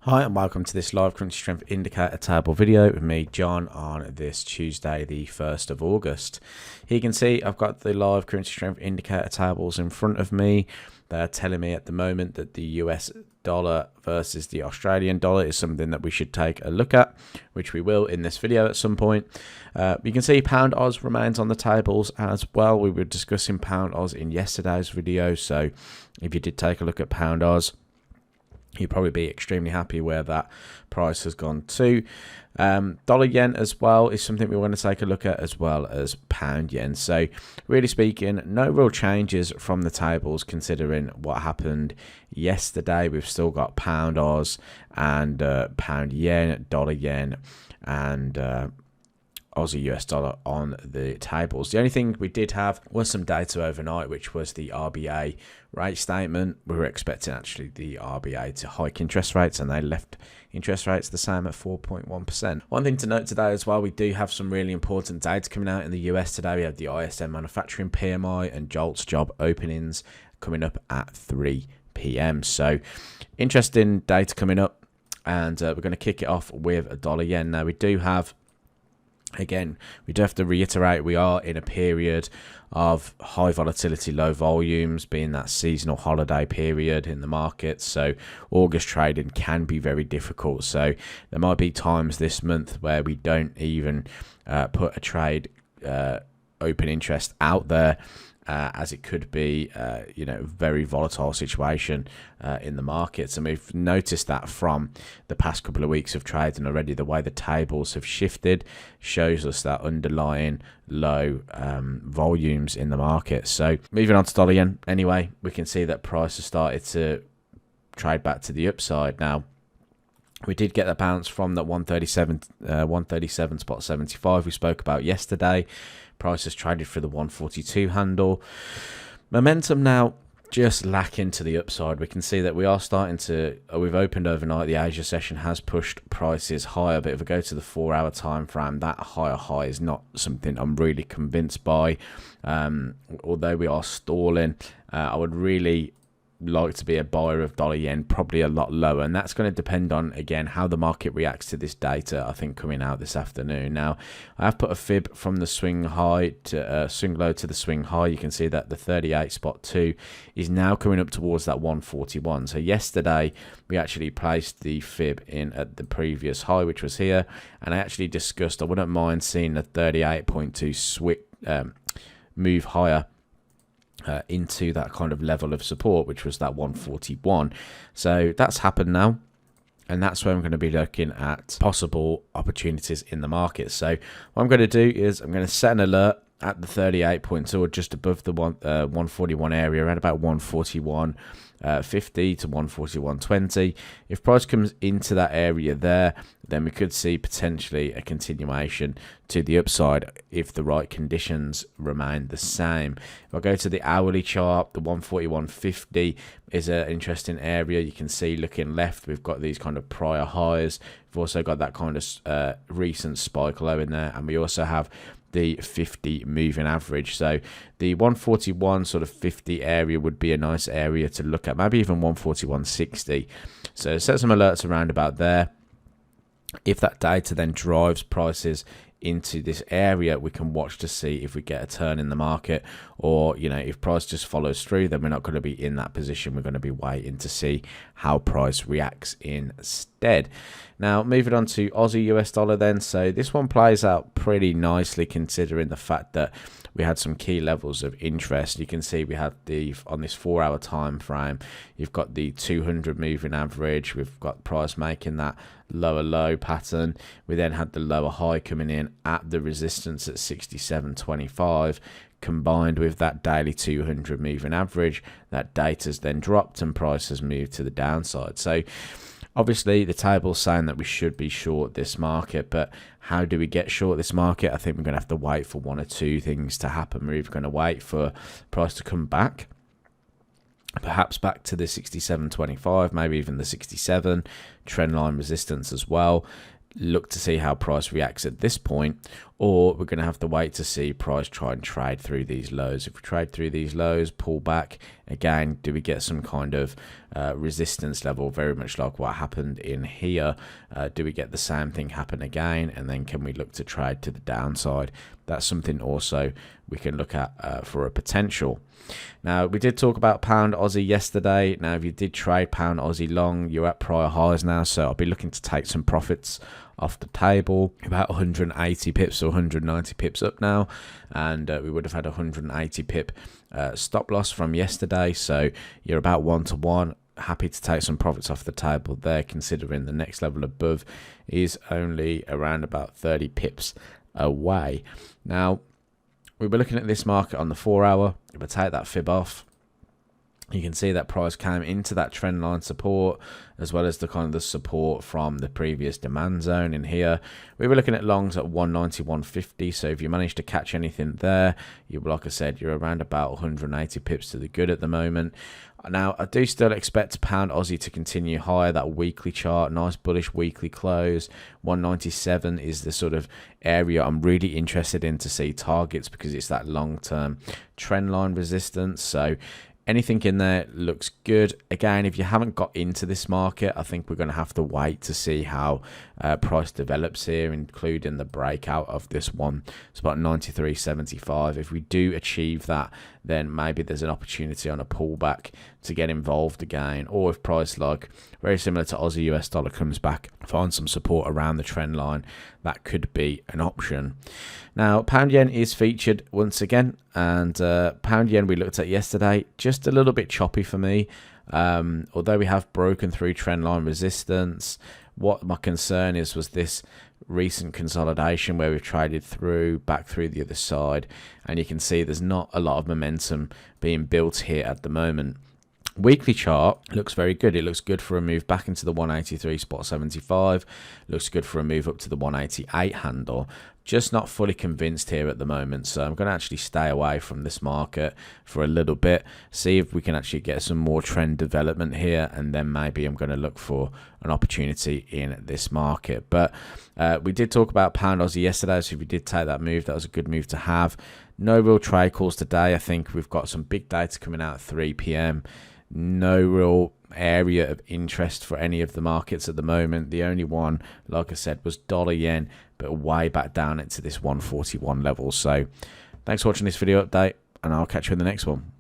Hi and welcome to this live currency strength indicator table video with me, John, on this Tuesday the 1st of August. Here you can see I've got the live currency strength indicator tables in front of me. They're telling me at the moment that the US dollar versus the Australian dollar is something that we should take a look at, which we will in this video at some point. You can see pound Oz remains on the tables as well. We were discussing pound Oz in yesterday's video, so if you did take a look at pound Oz, you'd probably be extremely happy where that price has gone to. Dollar yen as well is something we want to take a look at, as well as pound yen. So really speaking, no real changes from the tables considering what happened yesterday. We've still got pound Oz and pound yen, dollar yen, and Aussie US dollar on the tables. The only thing we did have was some data overnight, which was the RBA rate statement. We were expecting actually the RBA to hike interest rates, and they left interest rates the same at 4.1%. One thing to note today as well, we do have some really important data coming out in the US today. We have the ISM manufacturing PMI and JOLTS job openings coming up at 3 p.m. So interesting data coming up, and we're going to kick it off with a dollar yen. Now we do have, again, we do have to reiterate, we are in a period of high volatility, low volumes, being that seasonal holiday period in the market. So August trading can be very difficult. So there might be times this month where we don't even put a trade open interest out there, as it could be, a very volatile situation in the markets. And we've noticed that from the past couple of weeks of trading already. The way the tables have shifted shows us that underlying low volumes in the market. So moving on to dollar yen, anyway, we can see that price has started to trade back to the upside. Now, we did get a bounce from that 137 spot 75 we spoke about yesterday. Price has traded for the 142 handle. Momentum now just lacking to the upside. We can see that we are starting to, we've opened overnight. The Asia session has pushed prices higher, but if we go to the 4-hour time frame, that higher high is not something I'm really convinced by. Although we are stalling, I would really like to be a buyer of dollar yen, probably a lot lower, and that's going to depend on, again, how the market reacts to this data, I think, coming out this afternoon. Now, I have put a fib from the swing high to swing low to the swing high. You can see that the 38 spot 2 is now coming up towards that 141. So yesterday we actually placed the fib in at the previous high, which was here, and I actually discussed I wouldn't mind seeing the 38.2 move higher into that kind of level of support, which was that 141. So that's happened now, and that's where I'm going to be looking at possible opportunities in the market. So what I'm going to do is I'm going to set an alert at the 38.2 or just above the 141 area, around about 141.50 to 141.20. If price comes into that area there, then we could see potentially a continuation to the upside if the right conditions remain the same. If I go to the hourly chart, the 141.50 is an interesting area. You can see, looking left, we've got these kind of prior highs. We've also got that kind of recent spike low in there, and we also have the 50 moving average. So the 141 sort of 50 area would be a nice area to look at, maybe even 141.60. So set some alerts around about there. If that data then drives prices into this area, we can watch to see if we get a turn in the market, or if price just follows through, then we're not going to be in that position. We're going to be waiting to see how price reacts instead. Now, moving on to Aussie US dollar then. So this one plays out pretty nicely considering the fact that we had some key levels of interest. You can see we had on this 4-hour time frame, you've got the 200 moving average. We've got price making that lower low pattern. We then had the lower high coming in at the resistance at 67.25, combined with that daily 200 moving average. That data's then dropped and price has moved to the downside. So obviously the table's saying that we should be short this market, but how do we get short this market? I think we're going to have to wait for one or two things to happen. We're either going to wait for price to come back, perhaps back to the 67.25, maybe even the 67 trend line resistance as well. Look to see how price reacts at this point, or we're going to have to wait to see price try and trade through these lows. If we trade through these lows, pull back again, do we get some kind of resistance level, very much like what happened in here? Do we get the same thing happen again, and then can we look to trade to the downside? That's something also we can look at for a potential. Now, we did talk about pound Aussie yesterday. Now, if you did trade pound Aussie long, you're at prior highs now, so I'll be looking to take some profits off the table, about 180 pips or 190 pips up now, and we would have had 180 pip stop loss from yesterday, so you're about 1-to-1. Happy to take some profits off the table there, considering the next level above is only around about 30 pips away. Now, we were looking at this market on the 4 hour. If I take that fib off, you can see that price came into that trend line support, as well as the kind of the support from the previous demand zone in here. We were looking at longs at 190, 150. So if you manage to catch anything there, you, like I said, you're around about 180 pips to the good at the moment. Now, I do still expect pound Aussie to continue higher. That weekly chart, nice bullish weekly close. 197 is the sort of area I'm really interested in to see targets, because it's that long-term trend line resistance. So anything in there looks good. Again, if you haven't got into this market, I think we're going to have to wait to see how price develops here, including the breakout of this one. It's about 93.75. If we do achieve that, then maybe there's an opportunity on a pullback to get involved again. Or if price, like very similar to Aussie US dollar, comes back, find some support around the trend line, that could be an option. Now, pound yen is featured once again, and pound yen we looked at yesterday, just a little bit choppy for me. Although we have broken through trend line resistance, what my concern was this recent consolidation where we've traded through, back through the other side, and you can see there's not a lot of momentum being built here at the moment. Weekly chart looks very good. It looks good for a move back into the 183.75. Looks good for a move up to the 188 handle. Just not fully convinced here at the moment, so I'm going to actually stay away from this market for a little bit, see if we can actually get some more trend development here, and then maybe I'm going to look for an opportunity in this market. But we did talk about pound Aussie yesterday, so if you did take that move, that was a good move to have. No real trade calls today. I think we've got some big data coming out at 3 p.m. No real area of interest for any of the markets at the moment. The only one, like I said, was dollar yen, but way back down into this 141 level. So thanks for watching this video update, and I'll catch you in the next one.